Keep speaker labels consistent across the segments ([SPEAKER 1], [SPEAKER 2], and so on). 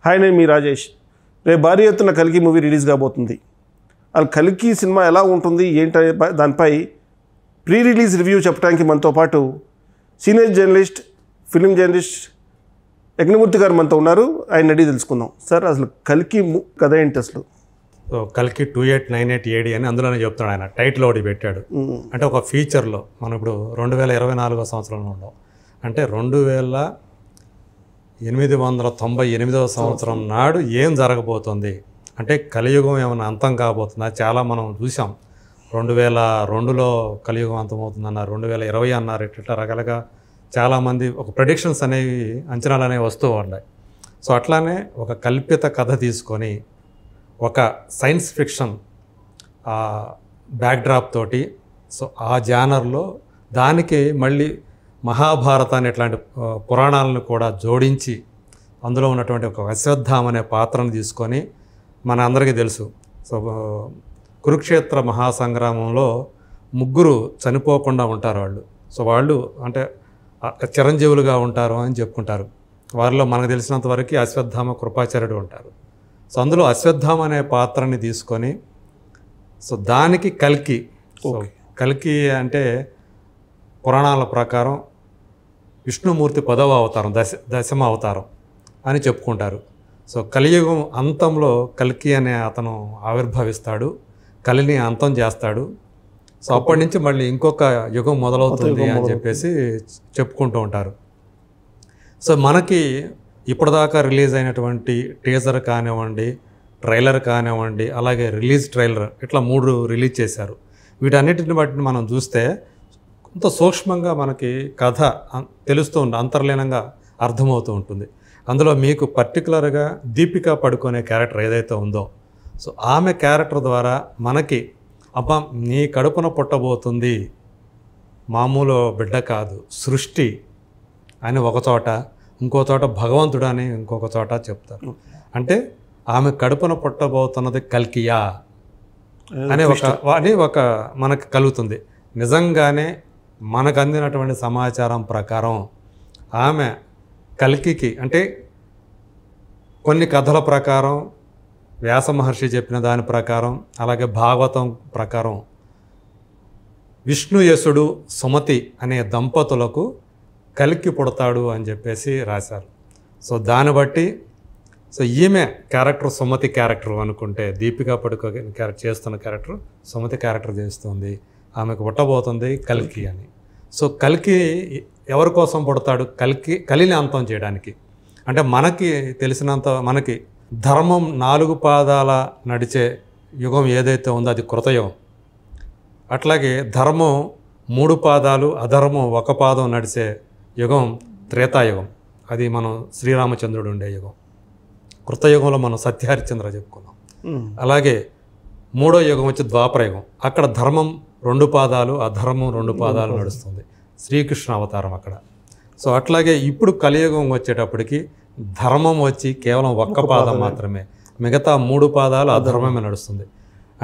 [SPEAKER 1] Hi, నేను మీ రాజేష్. రేపు భారీ ఎత్తున కల్కి మూవీ రిలీజ్ కాబోతుంది. అసలు కల్కి సినిమా ఎలా ఉంటుంది ఏంటనే దానిపై ప్రీ రిలీజ్ రివ్యూ చెప్పడానికి మనతో పాటు senior journalist, film journalist Yagnamurthy గారు మనతో ఉన్నారు. ఆయన అడిగి తెలుసుకుందాం. సార్, అసలు కల్కి కథ ఏంటి అసలు?
[SPEAKER 2] కల్కి 2898 AD అని అందులోనే చెప్తాడు ఆయన. టైటిల్ ఒకటి పెట్టాడు. అంటే ఒక ఫీచర్లో మనం ఇప్పుడు 2024 సంవత్సరంలో ఉన్నాం. అంటే 2898 సంవత్సరం నాడు ఏం జరగబోతుంది, అంటే కలియుగం ఏమైనా అంతం కాబోతుందా? చాలా మనం చూసాం. 2002లో కలియుగం అంతమవుతుందన్నారు, 2020 అన్నారు. ఇట్లా రకాలుగా చాలామంది ఒక ప్రెడిక్షన్స్ అనేవి, అంచనాలు అనేవి వస్తూ ఉన్నాయి. సో అట్లానే ఒక కల్పిత కథ తీసుకొని ఒక సైన్స్ ఫిక్షన్ బ్యాక్డ్రాప్ తోటి, సో ఆ జానర్లో దానికి మళ్ళీ మహాభారతాన్ని ఇట్లాంటి పురాణాలను కూడా జోడించి అందులో ఉన్నటువంటి ఒక అశ్వత్థామ అనే పాత్రను తీసుకొని, మన అందరికీ తెలుసు. సో కురుక్షేత్ర మహాసంగ్రామంలో 3 చనిపోకుండా ఉంటారు వాళ్ళు. సో వాళ్ళు అంటే చిరంజీవులుగా ఉంటారు అని చెప్పుకుంటారు. వారిలో మనకు తెలిసినంత వరకు అశ్వత్థామ, కృపాచార్యుడు ఉంటారు. సో అందులో అశ్వత్థామ అనే పాత్రని తీసుకొని, సో దానికి కల్కి. సో కల్కి అంటే పురాణాల ప్రకారం విష్ణుమూర్తి 10వ అవతారం, దశమ అవతారం అని చెప్పుకుంటారు. సో కలియుగం అంతంలో కల్కి అనే అతను ఆవిర్భవిస్తాడు, కలిని అంతం చేస్తాడు. సో అప్పటి నుంచి మళ్ళీ ఇంకొక యుగం మొదలవుతుంది అని చెప్పేసి చెప్పుకుంటూ ఉంటారు. సో మనకి ఇప్పటిదాకా రిలీజ్ అయినటువంటి టీజర్ కానివ్వండి, ట్రైలర్ కానివ్వండి, అలాగే రిలీజ్ ట్రైలర్, ఇట్లా 3 రిలీజ్ చేశారు. వీటన్నిటిని బట్టి మనం చూస్తే కొంత సూక్ష్మంగా మనకి కథ తెలుస్తూ ఉంటుంది, అంతర్లీనంగా అర్థమవుతూ ఉంటుంది. అందులో మీకు పర్టికులర్గా దీపికా పడుకునే క్యారెక్టర్ ఏదైతే ఉందో, సో ఆమె క్యారెక్టర్ ద్వారా మనకి అబ్బా నీ కడుపున పుట్టబోతుంది, మామూలు బిడ్డ కాదు, సృష్టి అని ఒక చోట, ఇంకో చోట భగవంతుడు అని ఇంకొక చోట చెప్తారు. అంటే ఆమె కడుపున పుట్టబోతున్నది కల్కియా అనే ఒక మనకు కలుగుతుంది. నిజంగానే మనకు అందినటువంటి సమాచారం ప్రకారం ఆమె కల్కికి, అంటే కొన్ని కథల ప్రకారం, వ్యాస మహర్షి చెప్పిన దాని ప్రకారం, అలాగే భాగవతం ప్రకారం విష్ణుయసుడు, సుమతి అనే దంపతులకు కల్కి పుడతాడు అని చెప్పేసి రాశారు. సో దాన్ని బట్టి, సో ఈమె క్యారెక్టర్ సుమతి క్యారెక్టర్ అనుకుంటే, దీపికా పడుకోని క్యారెక్టర్ చేస్తున్న క్యారెక్టర్ సుమతి క్యారెక్టర్ చేస్తుంది, ఆమెకు పుట్టబోతుంది కల్కి అని. సో కల్కి ఎవరి కోసం పుడతాడు? కలిని అంతం చేయడానికి. అంటే మనకి తెలిసినంత, మనకి ధర్మం 4 పాదాల నడిచే యుగం ఏదైతే ఉందో అది కృతయుగం. అట్లాగే ధర్మం 3 పాదాలు, అధర్మం 1 పాదం నడిచే యుగం త్రేతాయుగం. అది మనం శ్రీరామచంద్రుడు ఉండే యుగం. కృతయుగంలో మనం సత్యహరిశ్చంద్ర చెప్పుకున్నాం. అలాగే 3వ యుగం వచ్చి ద్వాపరయుగం. అక్కడ ధర్మం 2 పాదాలు, అధర్మం 2 పాదాలు నడుస్తుంది. శ్రీకృష్ణ అవతారం అక్కడ. సో అట్లాగే ఇప్పుడు కలియుగం వచ్చేటప్పటికి ధర్మం వచ్చి కేవలం 1 పాదం మాత్రమే, మిగతా 3 పాదాలు అధర్మమే నడుస్తుంది.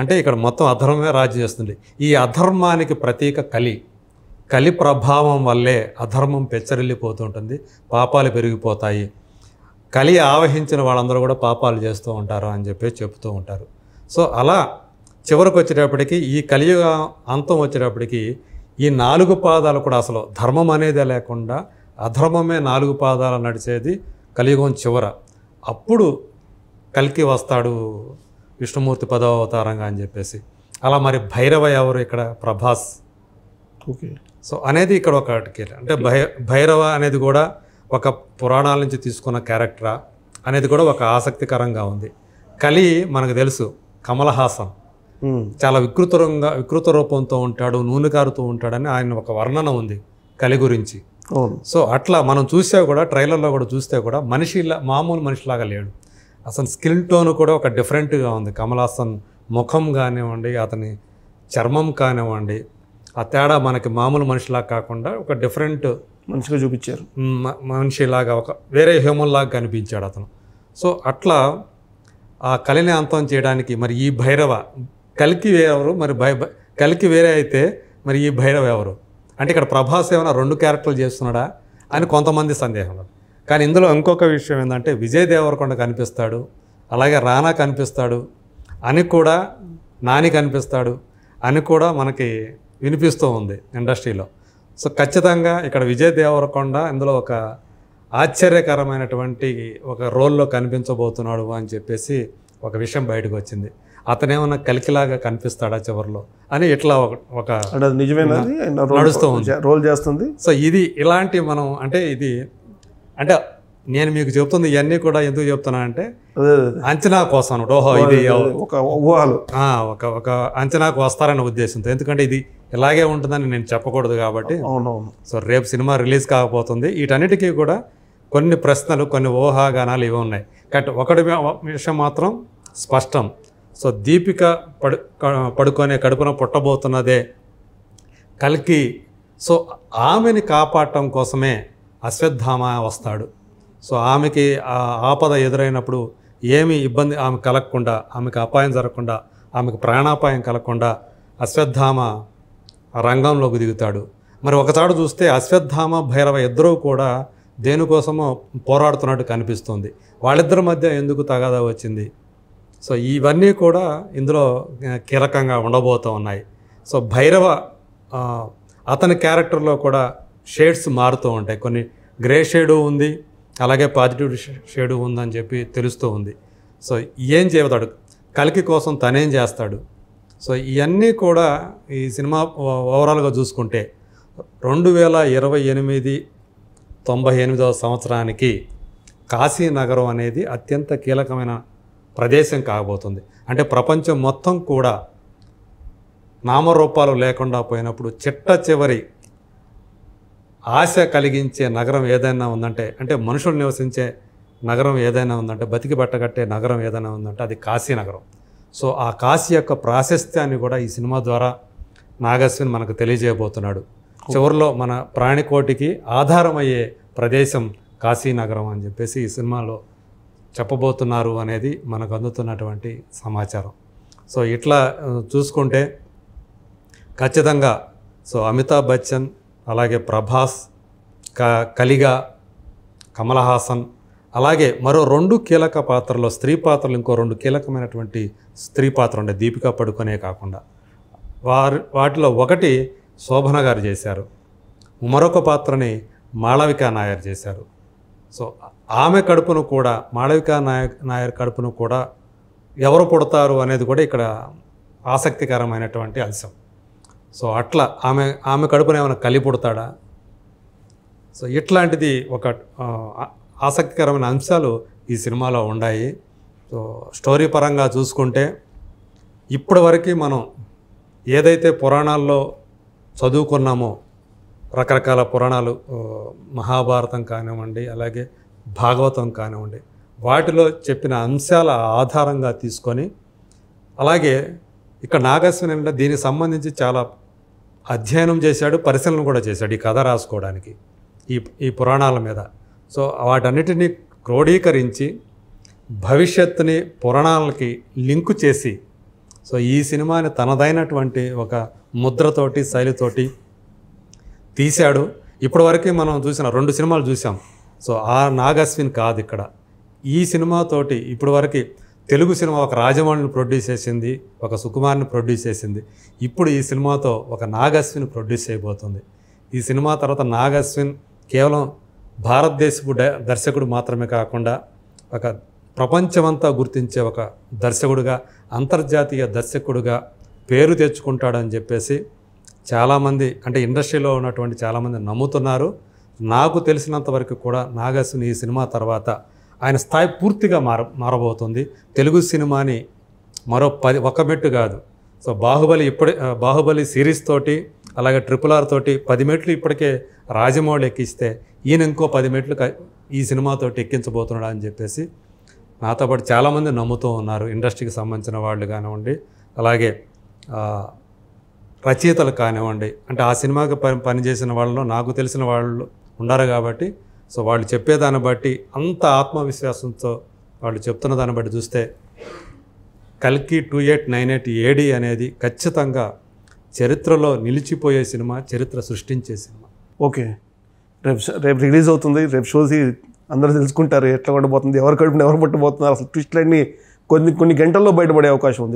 [SPEAKER 2] అంటే ఇక్కడ మొత్తం అధర్మమే రాజ్యం చేస్తుంది. ఈ అధర్మానికి ప్రతీక కలి ప్రభావం వల్లే అధర్మం పెచ్చరిల్లిపోతుంటుంది, పాపాలు పెరిగిపోతాయి. కలి ఆవహించిన వాళ్ళందరూ కూడా పాపాలు చేస్తూ ఉంటారు అని చెప్పి చెప్తూ ఉంటారు. సో అలా చివరికి వచ్చేటప్పటికి, ఈ కలియుగ అంతం వచ్చేటప్పటికి ఈ 4 పాదాలు కూడా అసలు ధర్మం అనేదే లేకుండా అధర్మమే 4 పాదాలు నడిచేది కలియుగం చివర. అప్పుడు కల్కి వస్తాడు విష్ణుమూర్తి 10వ అవతారంగా అని చెప్పేసి. అలా మరి భైరవ ఎవరు ఇక్కడ? ప్రభాస్.
[SPEAKER 1] ఓకే.
[SPEAKER 2] సో అనేది ఇక్కడ ఒకటి. అంటే భైరవ అనేది కూడా ఒక పురాణాల నుంచి తీసుకున్న క్యారెక్టరా అనేది కూడా ఒక ఆసక్తికరంగా ఉంది. కలి మనకు తెలుసు, కమల్ హాసన్ చాలా వికృత రూపంతో ఉంటాడు, నూనె కారుతూ ఉంటాడని ఆయన ఒక వర్ణన ఉంది కలి గురించి. సో అట్లా మనం చూస్తే కూడా, ట్రైలర్లో కూడా చూస్తే కూడా మామూలు మనిషిలాగా లేడు. అసలు స్కిన్ టోన్ కూడా ఒక డిఫరెంట్గా ఉంది. కమల్ హాసన్ ముఖం కానివ్వండి, అతని చర్మం కానివ్వండి, ఆ తేడా మనకి మామూలు మనిషిలాగా కాకుండా ఒక డిఫరెంట్
[SPEAKER 1] మనిషిగా చూపించారు.
[SPEAKER 2] మనిషిలాగా ఒక వేరే హ్యూమన్ లాగా కనిపించాడు అతను. సో అట్లా ఆ కలిని అంతం చేయడానికి మరి ఈ భైరవ, కల్కి ఎవరు? మరి కల్కి వేరే అయితే మరి ఈ భైరవ ఎవరు? అంటే ఇక్కడ ప్రభాస్ ఏమైనా 2 క్యారెక్టర్లు చేస్తున్నాడా అని కొంతమంది సందేహం. కానీ ఇందులో ఇంకొక విషయం ఏంటంటే విజయ్ దేవరకొండ కనిపిస్తాడు, అలాగే రానా కనిపిస్తాడు అని కూడా, నాని కనిపిస్తాడు అని కూడా మనకి వినిపిస్తూ ఉంది ఇండస్ట్రీలో. సో ఖచ్చితంగా ఇక్కడ విజయ్ దేవరకొండ ఇందులో ఒక ఆశ్చర్యకరమైనటువంటి ఒక రోల్లో కనిపించబోతున్నాడు అని చెప్పేసి ఒక విషయం బయటకు వచ్చింది. అతనేమన్నా కలికిలాగా కనిపిస్తాడా చివరిలో అని ఇట్లా ఒక
[SPEAKER 1] నిజమేనా
[SPEAKER 2] నడుస్తూ ఉంది,
[SPEAKER 1] రోల్ చేస్తుంది.
[SPEAKER 2] సో ఇది ఇలాంటి మనం అంటే ఇది అంటే నేను మీకు చెప్తుంది ఇవన్నీ కూడా ఎందుకు చెప్తున్నానంటే అంచనా కోసం, ఓహో ఇది
[SPEAKER 1] ఒక ఊహలు
[SPEAKER 2] ఒక అంచనాకు వస్తారనే ఉద్దేశంతో, ఎందుకంటే ఇది ఇలాగే ఉంటుందని నేను చెప్పకూడదు కాబట్టి.
[SPEAKER 1] అవునవును.
[SPEAKER 2] సో రేపు సినిమా రిలీజ్ కాకపోతుంది, వీటన్నిటికీ కూడా కొన్ని ప్రశ్నలు, కొన్ని ఊహాగానాలు ఇవి ఉన్నాయి. కాబట్టి ఒకటి విషయం మాత్రం స్పష్టం. సో దీపిక పడుకునే కడుపున పుట్టబోతున్నదే కల్కి. సో ఆమెని కాపాడటం కోసమే అశ్వత్థామ వస్తాడు. సో ఆమెకి ఆపద ఎదురైనప్పుడు ఏమి ఇబ్బంది ఆమె కలగకుండా, ఆమెకు అపాయం జరగకుండా, ఆమెకు ప్రాణాపాయం కలగకుండా అశ్వత్థామ రంగంలోకి దిగుతాడు. మరి ఒకసారి చూస్తే అశ్వత్థామ భైరవ ఇద్దరూ కూడా దేనికోసమో పోరాడుతున్నట్టు కనిపిస్తుంది. వాళ్ళిద్దరి మధ్య ఎందుకు తగాదా వచ్చింది? సో ఇవన్నీ కూడా ఇందులో కీలకంగా ఉండబోతూ ఉన్నాయి. సో భైరవ అతని క్యారెక్టర్లో కూడా షేడ్స్ మారుతూ ఉంటాయి. కొన్ని గ్రే షేడు ఉంది, అలాగే పాజిటివ్ షేడు ఉందని చెప్పి తెలుస్తూ ఉంది. సో ఏం చెబుతాడు, కల్కి కోసం తనేం చేస్తాడు? సో ఇవన్నీ కూడా ఈ సినిమా ఓవరాల్గా చూసుకుంటే 2028 98వ సంవత్సరానికి కాశీనగరం అనేది అత్యంత కీలకమైన ప్రదేశం కాబోతుంది. అంటే ప్రపంచం మొత్తం కూడా నామరూపాలు లేకుండా పోయినప్పుడు చిట్ట చివరి ఆశ కలిగించే నగరం ఏదైనా ఉందంటే, అంటే మనుషులు నివసించే నగరం ఏదైనా ఉందంటే, బతికి బట్టగట్టే నగరం ఏదైనా ఉందంటే అది కాశీనగరం. సో ఆ కాశీ యొక్క ప్రాశస్త్యాన్ని కూడా ఈ సినిమా ద్వారా నాగశ్విన్ మనకు తెలియజేయబోతున్నాడు. చివరిలో మన ప్రాణికోటికి ఆధారమయ్యే ప్రదేశం కాశీనగరం అని చెప్పేసి ఈ సినిమాలో చెప్పబోతున్నారు అనేది మనకు అందుతున్నటువంటి సమాచారం. సో ఇట్లా చూసుకుంటే ఖచ్చితంగా సో అమితాబ్ బచ్చన్, అలాగే ప్రభాస్, కలిగా, కమల్ హాసన్, అలాగే మరో 2 కీలక పాత్రలో స్త్రీ పాత్రలు, ఇంకో 2 కీలకమైనటువంటి స్త్రీ పాత్ర ఉండే దీపికా పడుకునే కాకుండా వాటిలో ఒకటి శోభన గారు చేశారు, మరొక పాత్రని మాళవికా నాయర్ చేశారు. సో ఆమె కడుపును కూడా, మాళవికా నాయర్ కడుపును కూడా ఎవరు పుడతారు అనేది కూడా ఇక్కడ ఆసక్తికరమైనటువంటి అంశం. సో అట్లా ఆమె కడుపున ఏమైనా కలి పుడతాడా? సో ఇట్లాంటిది ఒక ఆసక్తికరమైన అంశాలు ఈ సినిమాలో ఉన్నాయి. సో స్టోరీ పరంగా చూసుకుంటే ఇప్పటి వరకు మనం ఏదైతే పురాణాల్లో చదువుకున్నామో, రకరకాల పురాణాలు, మహాభారతం కానివ్వండి, అలాగే భాగవతం కానివ్వండి, వాటిలో చెప్పిన అంశాల ఆధారంగా తీసుకొని, అలాగే ఇక్కడ నాగశ్విన్ అంటే దీనికి సంబంధించి చాలా అధ్యయనం చేశాడు, పరిశీలన కూడా చేశాడు ఈ కథ రాసుకోవడానికి ఈ పురాణాల మీద. సో వాటన్నిటినీ క్రోడీకరించి భవిష్యత్తుని పురాణాలకి లింకు చేసి, సో ఈ సినిమాని తనదైనటువంటి ఒక ముద్రతోటి, శైలితోటి తీశాడు. ఇప్పటివరకు మనం చూసిన 2 సినిమాలు చూసాం. సో ఆ నాగశ్విన్ కాదు ఇక్కడ. ఈ సినిమాతోటి ఇప్పటివరకు తెలుగు సినిమా ఒక రాజమౌళిని ప్రొడ్యూస్ చేసింది, ఒక సుకుమార్ని ప్రొడ్యూస్ చేసింది. ఇప్పుడు ఈ సినిమాతో ఒక నాగశ్విన్ ప్రొడ్యూస్ చేయబోతుంది. ఈ సినిమా తర్వాత నాగశ్విన్ కేవలం భారతదేశపు దర్శకుడు మాత్రమే కాకుండా ఒక ప్రపంచమంతా గుర్తించే ఒక దర్శకుడుగా, అంతర్జాతీయ దర్శకుడుగా పేరు తెచ్చుకుంటాడని చెప్పేసి చాలామంది, అంటే ఇండస్ట్రీలో ఉన్నటువంటి చాలామంది నమ్ముతున్నారు. నాకు తెలిసినంత వరకు కూడా నాగశ్విన్ ఈ సినిమా తర్వాత ఆయన స్థాయి పూర్తిగా మారబోతుంది. తెలుగు సినిమాని మరో 1 మెట్టు కాదు. సో బాహుబలి సిరీస్ తోటి, అలాగే RRR తోటి 10 మెట్లు ఇప్పటికే రాజమౌళి ఎక్కిస్తే, ఈయన ఇంకో 10 మెట్లు ఈ సినిమాతోటి ఎక్కించబోతున్నాడు అని చెప్పేసి నాతో పాటు చాలామంది నమ్ముతూ ఉన్నారు. ఇండస్ట్రీకి సంబంధించిన వాళ్ళు కానివ్వండి, అలాగే రచయితలు కానివ్వండి, అంటే ఆ సినిమాకి పనిచేసిన వాళ్ళలో నాకు తెలిసిన వాళ్ళు ఉన్నారు కాబట్టి, సో వాళ్ళు చెప్పేదాన్ని బట్టి, అంత ఆత్మవిశ్వాసంతో వాళ్ళు చెప్తున్న దాన్ని బట్టి చూస్తే కల్కి 2898 AD అనేది ఖచ్చితంగా చరిత్రలో నిలిచిపోయే సినిమా, చరిత్ర సృష్టించే సినిమా.
[SPEAKER 1] ఓకే, రేపు రిలీజ్ అవుతుంది. రేపు షోకి అందరూ తెలుసుకుంటారు ఎట్లా ఉండబోతుంది, ఎవరు కడుపున ఎవరు పట్టుబోతున్నారు, అసలు ట్విస్ట్లన్నీ కొన్ని గంటల్లో బయటపడే అవకాశం ఉంది.